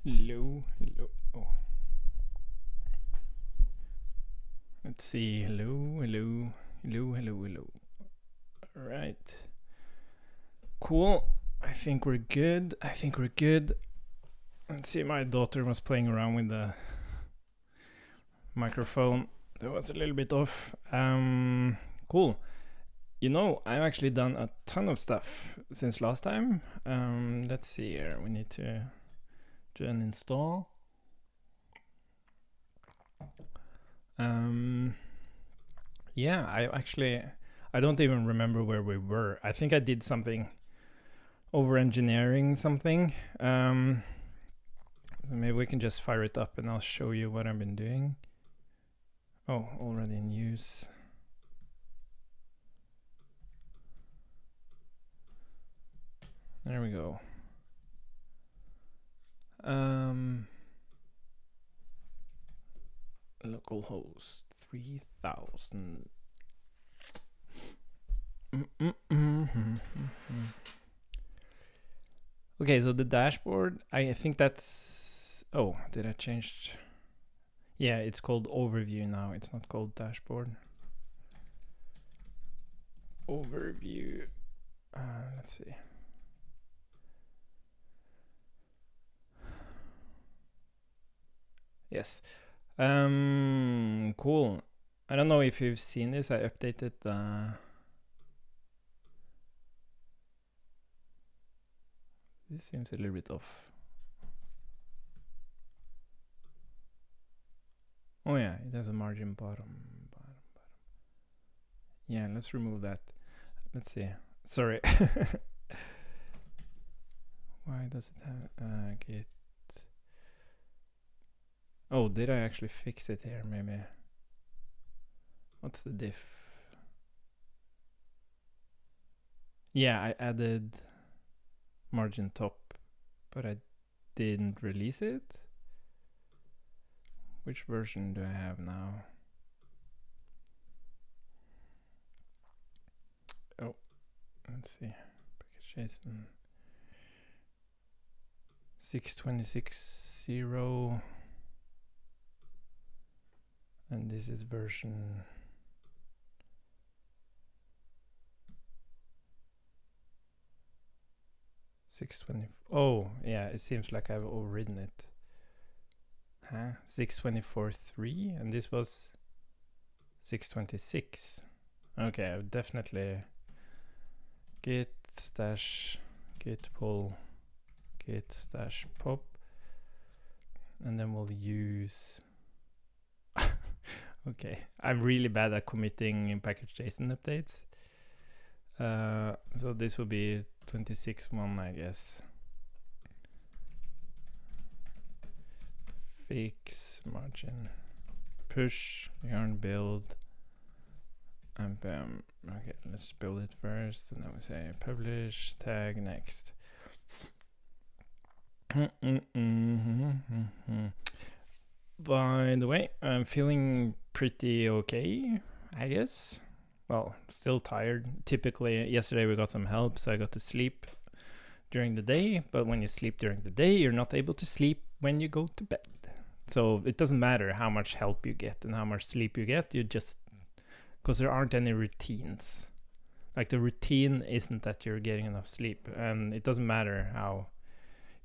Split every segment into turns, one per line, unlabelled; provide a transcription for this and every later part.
Hello. Oh. Let's see. Hello. All right. Cool. I think we're good. Let's see. My daughter was playing around with the microphone. That was a little bit off. Cool. You know, I've actually done a ton of stuff since last time. Let's see here. We need to do an install. Yeah, I don't even remember where we were. I think I did something over engineering something. Maybe we can just fire it up and I'll show you what I've been doing. Oh, already in use. There we go. Localhost 3000. Okay, so the dashboard, I think that's... Oh, did I change? Yeah, it's called overview now. It's not called dashboard. Overview. Let's see. Yes. Cool. I don't know if you've seen this. I updated this seems a little bit off. Oh yeah, it has a margin bottom. Yeah, let's remove that. Let's see. Sorry. Why does it have git? Oh, did I actually fix it here? Maybe. What's the diff? Yeah, I added margin top, but I didn't release it. Which version do I have now? Oh, let's see. Package JSON 6.26.0, and this is version 6.20. Oh, yeah, it seems like I've overridden it. 6.24.3, and this was 6.26. Okay, I would definitely git stash git pull git stash pop, and then we'll use okay, I'm really bad at committing in package JSON updates. So this will be 26.1, I guess. Fix margin push yarn build and bam. Okay, let's build it first, and then we say publish tag next. By the way, I'm feeling pretty okay, I guess. Well, still tired. Typically, yesterday we got some help, so I got to sleep during the day. But when you sleep during the day, you're not able to sleep when you go to bed. So it doesn't matter how much help you get and how much sleep you get. You just... Because there aren't any routines. Like, the routine isn't that you're getting enough sleep. And it doesn't matter how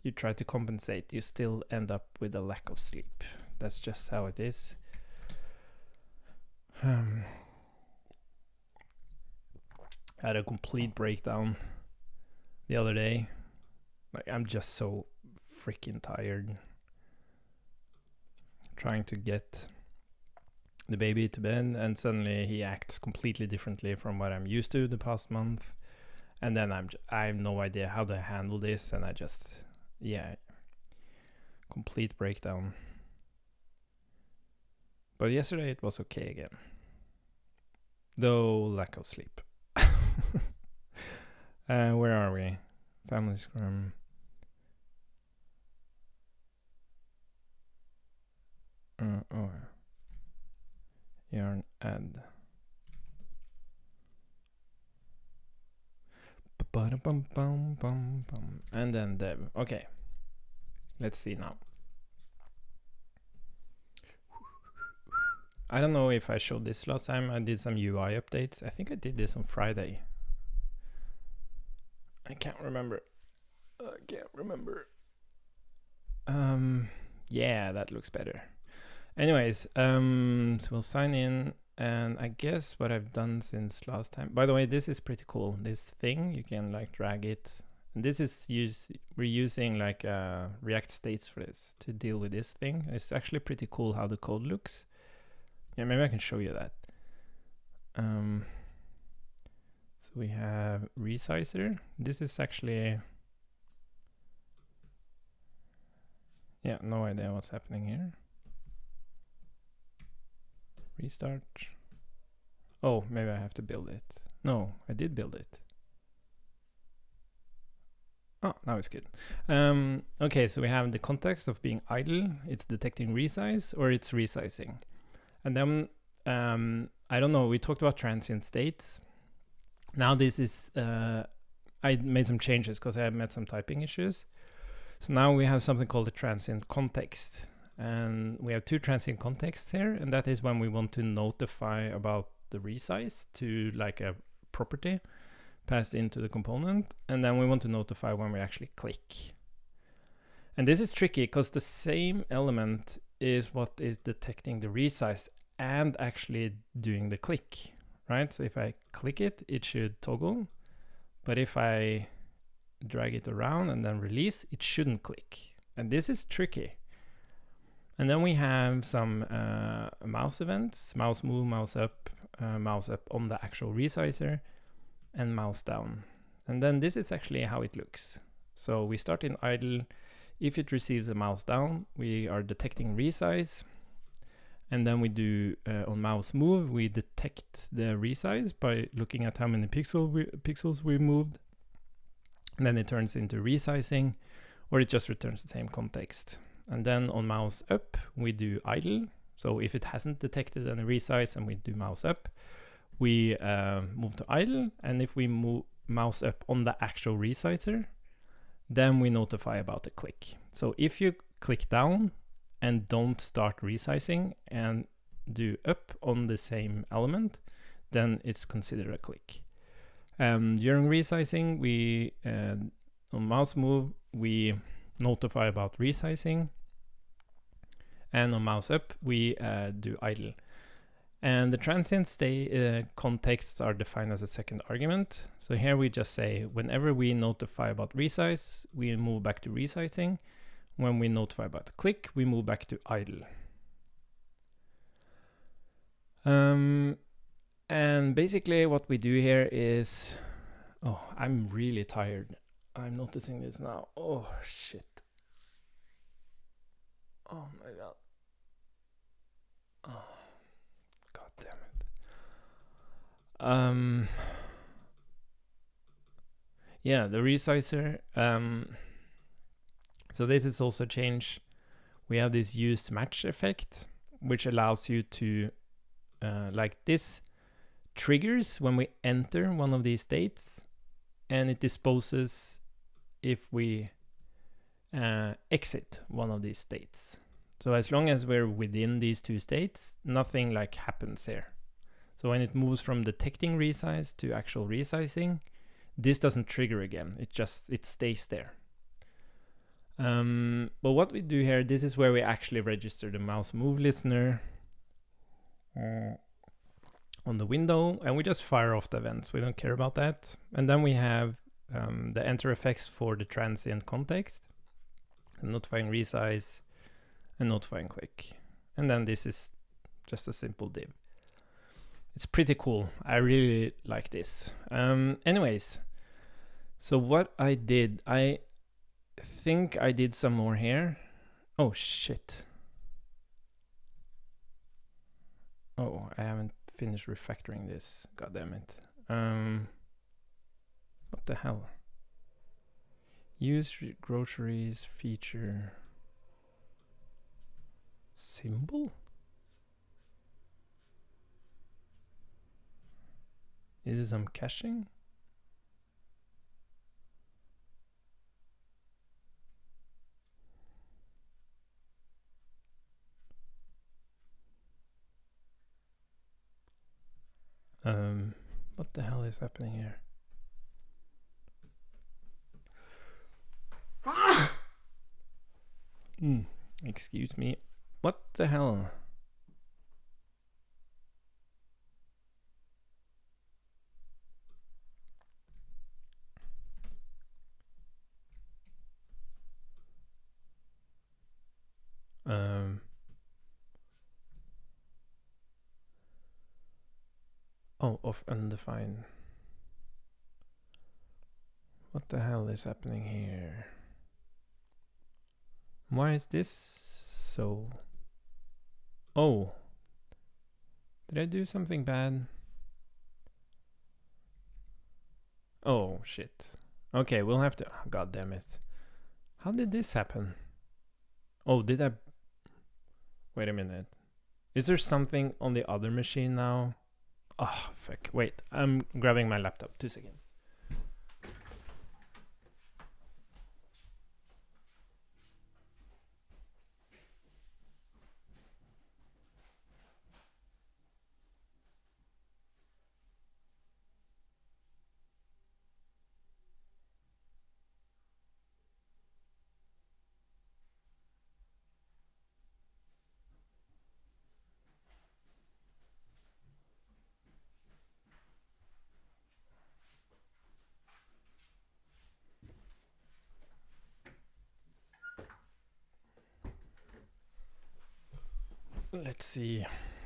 you try to compensate. You still end up with a lack of sleep. That's just how it is. I had a complete breakdown the other day. Like, I'm just so freaking tired. Trying to get the baby to bed, and suddenly he acts completely differently from what I'm used to the past month. And then I have no idea how to handle this, and I just, yeah, complete breakdown. But yesterday it was okay again. Though lack of sleep. Where are we? Family Scrum. Oh. Yarn add. And then dev. Okay. Let's see now. I don't know if I showed this last time. I did some UI updates. I think I did this on Friday. I can't remember. Yeah, that looks better. Anyways, so we'll sign in, and I guess what I've done since last time. By the way, this is pretty cool. This thing, you can like drag it. And this is we're using like React states for this to deal with this thing. It's actually pretty cool how the code looks. Yeah, maybe I can show you that. So we have resizer. This is actually, yeah, no idea what's happening here. Restart. Oh, maybe I have to build it. No, I did build it. Oh, now it's good. Okay, so we have the context of being idle. It's detecting resize or it's resizing. And then, I don't know, we talked about transient states. Now this is, I made some changes because I met some typing issues. So now we have something called a transient context. And we have two transient contexts here, and that is when we want to notify about the resize to like a property passed into the component, and then we want to notify when we actually click. And this is tricky because the same element is what is detecting the resize and actually doing the click, right? So if I click it, it should toggle, but if I drag it around and then release, it shouldn't click. And this is tricky. And then we have some mouse events, mouse move, mouse up on the actual resizer, and mouse down. And then this is actually how it looks. So we start in idle. If it receives a mouse down, we are detecting resize. And then we do on mouse move, we detect the resize by looking at how many pixels we moved. And then it turns into resizing, or it just returns the same context. And then on mouse up, we do idle. So if it hasn't detected any resize and we do mouse up, we move to idle. And if we move mouse up on the actual resizer, then we notify about the click. So if you click down and don't start resizing and do up on the same element, then it's considered a click. During resizing, we on mouse move, we notify about resizing, and on mouse up we do idle. And the transient state contexts are defined as a second argument. So here we just say whenever we notify about resize, we move back to resizing. When we notify about the click, we move back to idle. And basically what we do here is, oh, I'm really tired. I'm noticing this now. Oh shit. Oh my god. Oh, god damn it. Yeah, the resizer. So this is also changed. We have this use match effect, which allows you to, like this triggers when we enter one of these states, and it disposes if we exit one of these states. So as long as we're within these two states, nothing like happens here. So when it moves from detecting resize to actual resizing, this doesn't trigger again. It stays there. But what we do here, this is where we actually register the mouse move listener on the window, and we just fire off the events. We don't care about that. And then we have the enter effects for the transient context, notifying resize, and notifying click. And then this is just a simple div. It's pretty cool. I really like this. Anyways, so what I did, I think I did some more here. Oh shit. Oh, I haven't finished refactoring this. God damn it. What the hell? Use groceries feature symbol? Is it some caching? What the hell is happening here? Excuse me. What the hell? Oh, of undefined. What the hell is happening here? Why is this so? Oh. Did I do something bad? Oh, shit. Okay, we'll have to... God damn it. How did this happen? Oh, did I... Wait a minute. Is there something on the other machine now? Oh, fuck. Wait, I'm grabbing my laptop. 2 seconds. Let's see.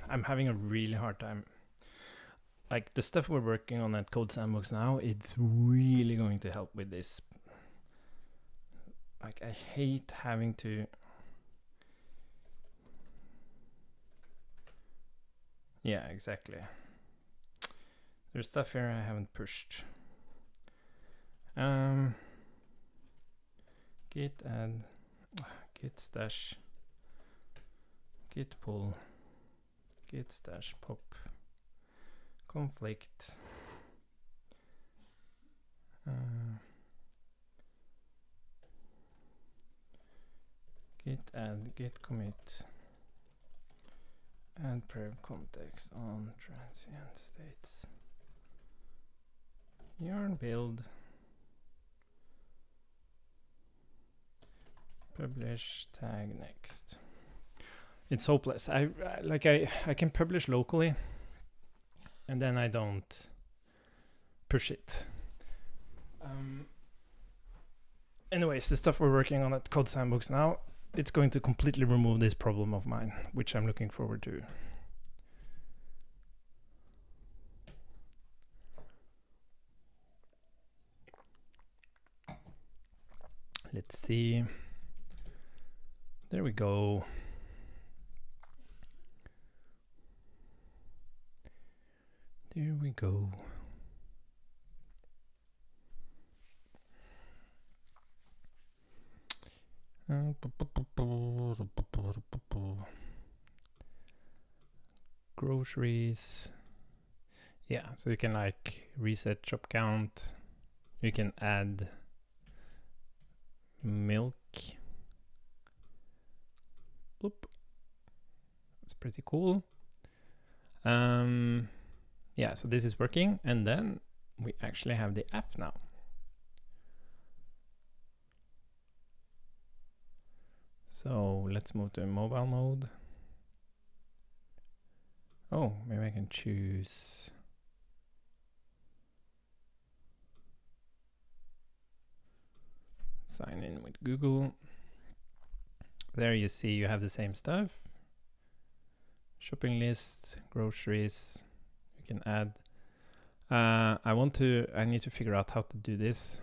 I'm having a really hard time. Like, the stuff we're working on at Code Sandbox now, it's really going to help with this. Like, I hate having to... Yeah, exactly. There's stuff here I haven't pushed. Git add, git stash, git pull, git stash pop, conflict, git add, git commit, add prev context on transient states, yarn build, publish tag next. It's hopeless. I can publish locally and then I don't push it. Anyways, the stuff we're working on at Code Sandbox now, it's going to completely remove this problem of mine, which I'm looking forward to. Let's see. There we go. There we go. Groceries. Yeah, so you can like reset shop count. You can add milk. Bloop. That's pretty cool. Yeah, so this is working, and then we actually have the app now. So let's move to mobile mode. Oh, maybe I can choose. Sign in with Google. There you see you have the same stuff. Shopping list, groceries, you can add. I need to figure out how to do this.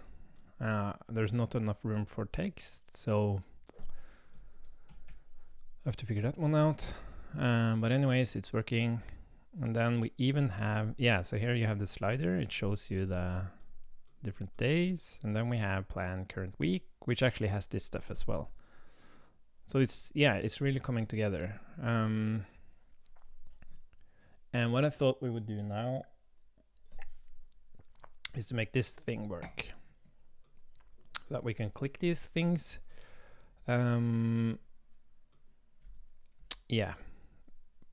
There's not enough room for text, so I have to figure that one out. But anyways, it's working. And then we even have, yeah, so here you have the slider. It shows you the different days. And then we have plan current week, which actually has this stuff as well. So it's really coming together. And what I thought we would do now is to make this thing work. So that we can click these things. Yeah,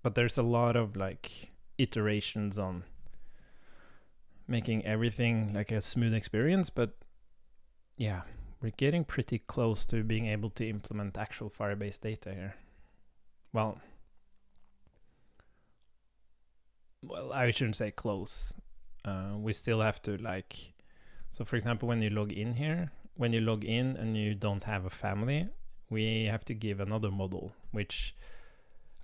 but there's a lot of like iterations on making everything like a smooth experience, but yeah, we're getting pretty close to being able to implement actual Firebase data here. Well, I shouldn't say close. We still have to like, so for example, when you log in here, when you log in and you don't have a family, we have to give another model, which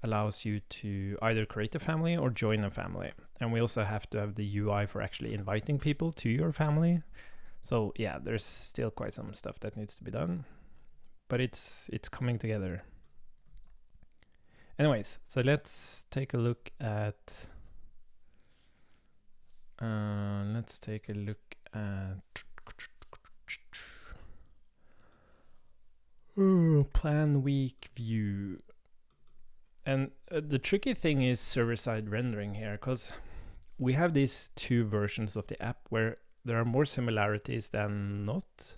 allows you to either create a family or join a family. And we also have to have the UI for actually inviting people to your family. So yeah, there's still quite some stuff that needs to be done, but it's coming together. Anyways, so let's take a look at plan week view. And the tricky thing is server-side rendering here, because we have these two versions of the app where there are more similarities than not,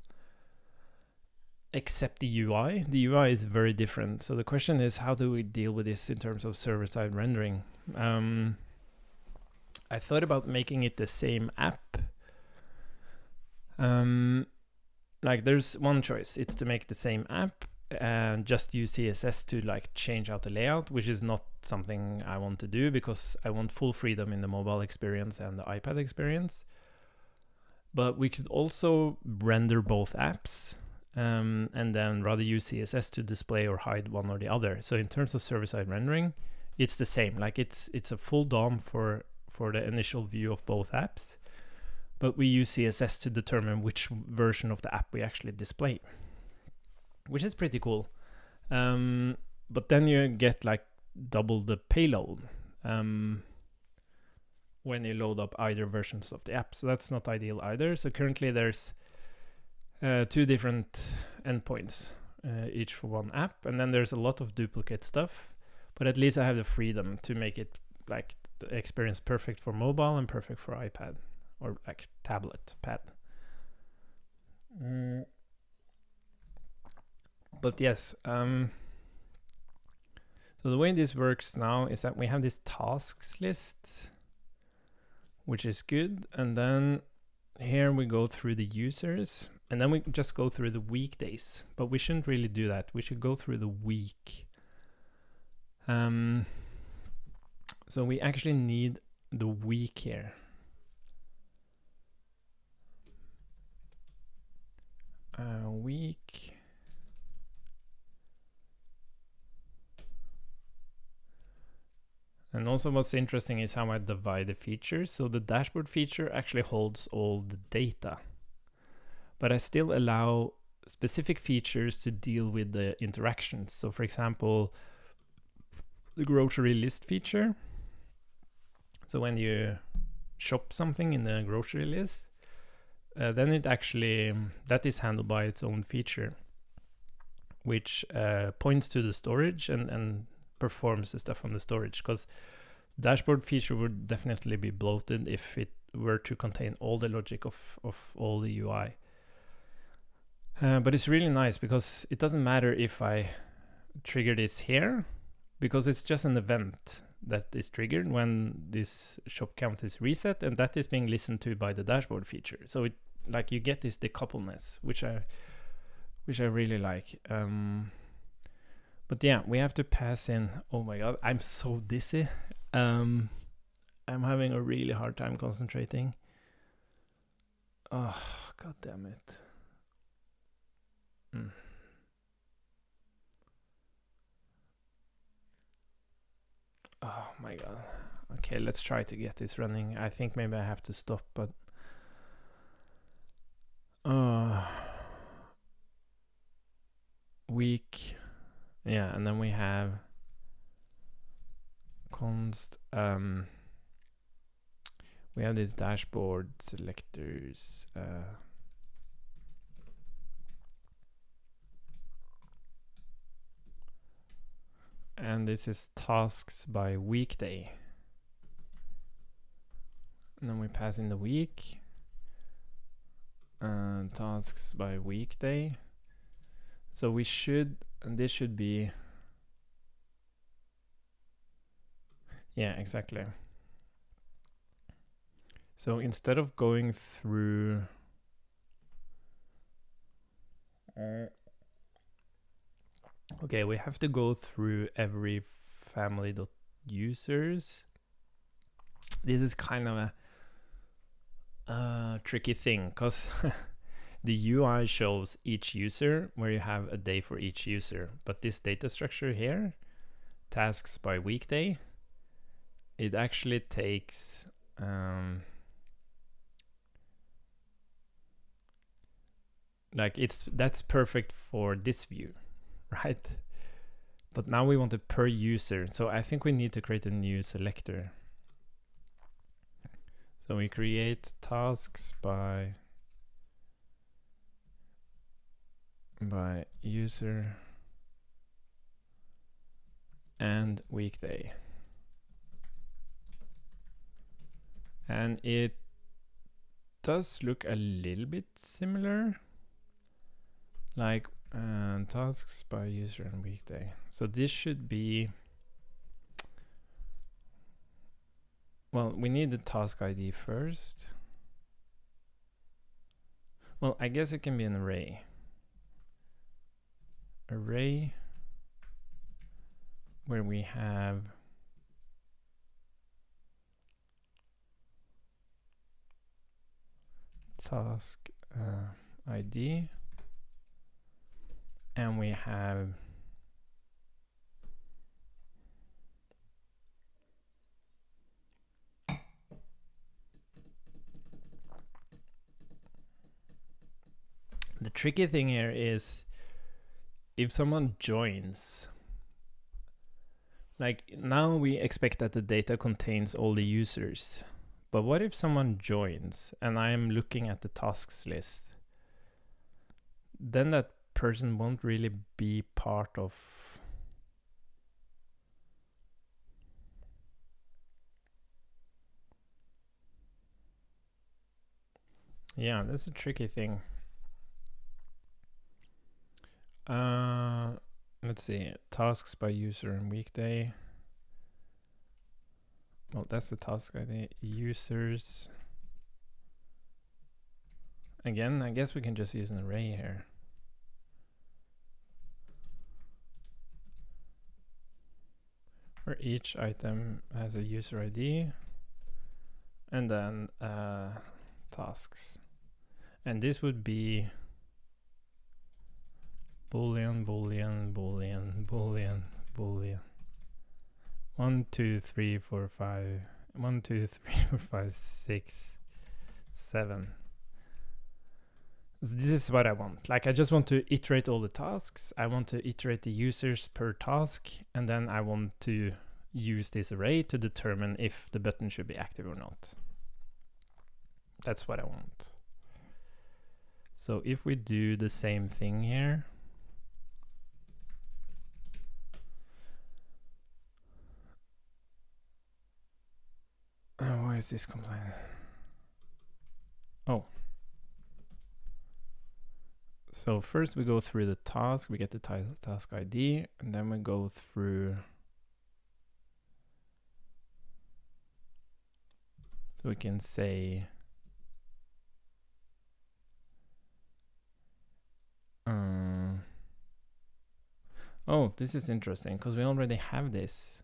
except the UI. The UI is very different. So the question is, how do we deal with this in terms of server-side rendering? I thought about making it the same app. Like there's one choice. It's to make the same app and just use CSS to like change out the layout, which is not something I want to do because I want full freedom in the mobile experience and the iPad experience. But we could also render both apps and then rather use CSS to display or hide one or the other. So in terms of server-side rendering, it's the same. Like it's a full DOM for the initial view of both apps, but we use CSS to determine which version of the app we actually display, which is pretty cool. But then you get like double the payload when you load up either versions of the app. So that's not ideal either. So currently there's two different endpoints, each for one app. And then there's a lot of duplicate stuff, but at least I have the freedom to make it like the experience perfect for mobile and perfect for iPad or like tablet, pad. But yes, so the way this works now is that we have this tasks list, which is good. And then here we go through the users, and then we just go through the weekdays, but we shouldn't really do that. We should go through the week. So we actually need the week here. Week. And also what's interesting is how I divide the features. So the dashboard feature actually holds all the data, but I still allow specific features to deal with the interactions. So for example, the grocery list feature. So when you shop something in the grocery list, then it actually, that is handled by its own feature, which points to the storage and performs the stuff on the storage, because dashboard feature would definitely be bloated if it were to contain all the logic of all the UI. But it's really nice because it doesn't matter if I trigger this here, because it's just an event that is triggered when this shop count is reset, and that is being listened to by the dashboard feature. So it like you get this decoupledness, which I really like. But yeah, we have to pass in. Oh my god, I'm so dizzy. I'm having a really hard time concentrating. Oh, god damn it. Oh my god. Okay, let's try to get this running. I think maybe I have to stop, but week. Yeah, and then we have const. We have these dashboard selectors. And this is tasks by weekday. And then we pass in the week. And tasks by weekday. So we should, and this should be, yeah, exactly. So instead of going through okay, we have to go through every family.users. This is kind of a tricky thing because the UI shows each user where you have a day for each user, but this data structure here, tasks by weekday, it actually takes like that's perfect for this view, right? But now we want it per user, so I think we need to create a new selector. So we create tasks by user and weekday, and it does look a little bit similar, like tasks by user and weekday. So this should be, well, we need the task ID first. Well, I guess it can be an array where we have task ID, and we have the tricky thing here is if someone joins, like now we expect that the data contains all the users, but what if someone joins and I am looking at the tasks list? Then that person won't really be part of. Yeah, that's a tricky thing. Let's see, tasks by user and weekday. Well, that's the task ID. Users. Again, I guess we can just use an array here. Where each item has a user ID and then tasks. And this would be boolean, boolean, boolean, boolean, boolean. 1, 2, 3, 4, 5. 1, 2, 3, 4, 5, 6, 7. This is what I want. Like, I just want to iterate all the tasks. I want to iterate the users per task, and then I want to use this array to determine if the button should be active or not. That's what I want. So if we do the same thing here, why is this compliant? Oh. So first we go through the task, we get the task ID, and then we go through. So we can say oh, this is interesting because we already have this.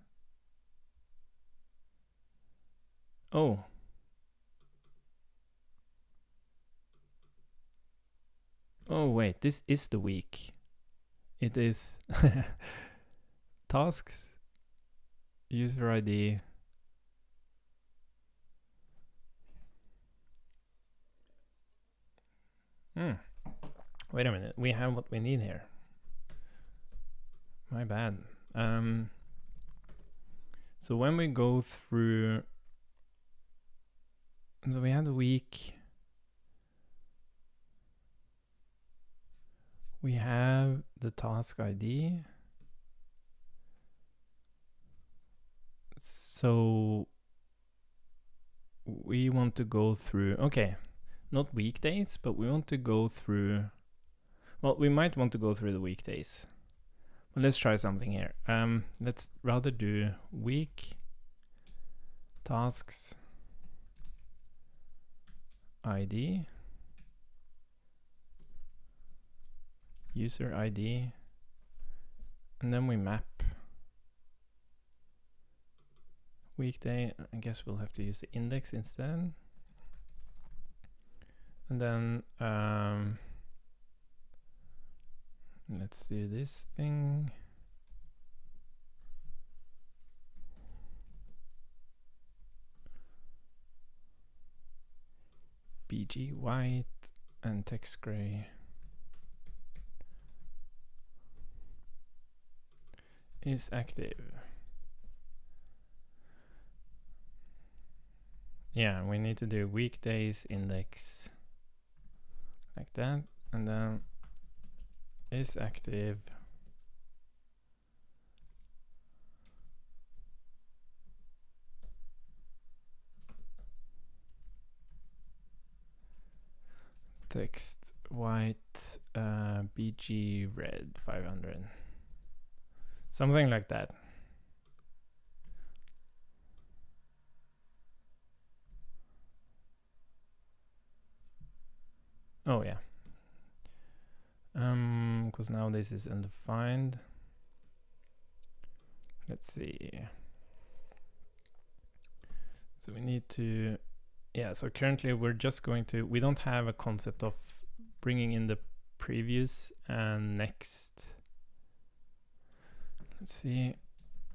Oh. Oh wait, this is the week. It is tasks, user ID. Wait a minute, we have what we need here. My bad. So when we go through, so we have the week. We have the task ID. So we want to go through, okay, not weekdays, but we want to go through, well, we might want to go through the weekdays. But let's try something here. Let's rather do week tasks ID, user ID, and then we map weekday. I guess we'll have to use the index instead. And then let's do this thing. BG white and text gray is active. Yeah, we need to do weekdays index like that, and then is active. Text white, BG red 500. Something like that. Oh yeah. Because now this is undefined. Let's see. So we need to, yeah, so currently we're just going to, we don't have a concept of bringing in the previous and next. Let's see,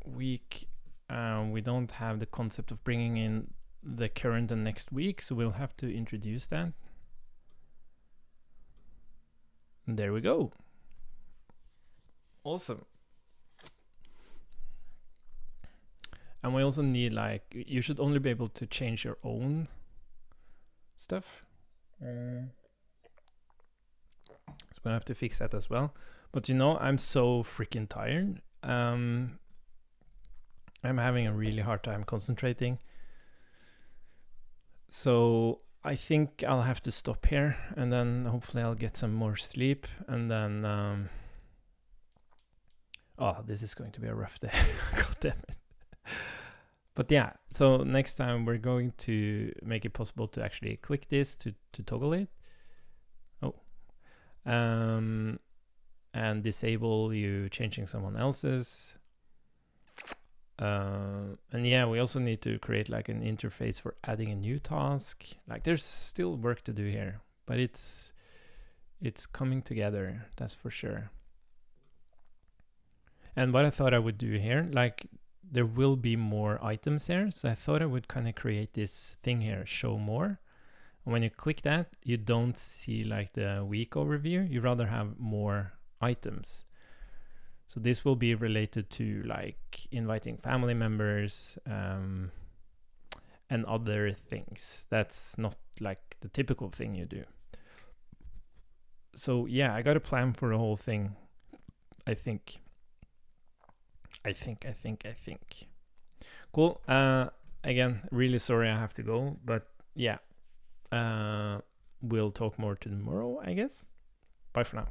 week. We don't have the concept of bringing in the current and next week, so we'll have to introduce that. And there we go. Awesome. And we also need, like, you should only be able to change your own stuff. So we'll have to fix that as well. But you know, I'm so freaking tired. I'm having a really hard time concentrating. So I think I'll have to stop here, and then hopefully I'll get some more sleep, and then oh, this is going to be a rough day. God damn it. But yeah, so next time we're going to make it possible to actually click this to toggle it. Oh. And disable you changing someone else's. And yeah, we also need to create like an interface for adding a new task. Like there's still work to do here, but it's coming together, that's for sure. And what I thought I would do here, like there will be more items here, so I thought I would kind of create this thing here, show more. And when you click that, you don't see like the week overview, you rather have more items. So this will be related to like inviting family members and other things. That's not like the typical thing you do. So yeah, I got a plan for the whole thing. I think. Cool. Again, really sorry I have to go, but yeah. We'll talk more tomorrow, I guess. Bye for now.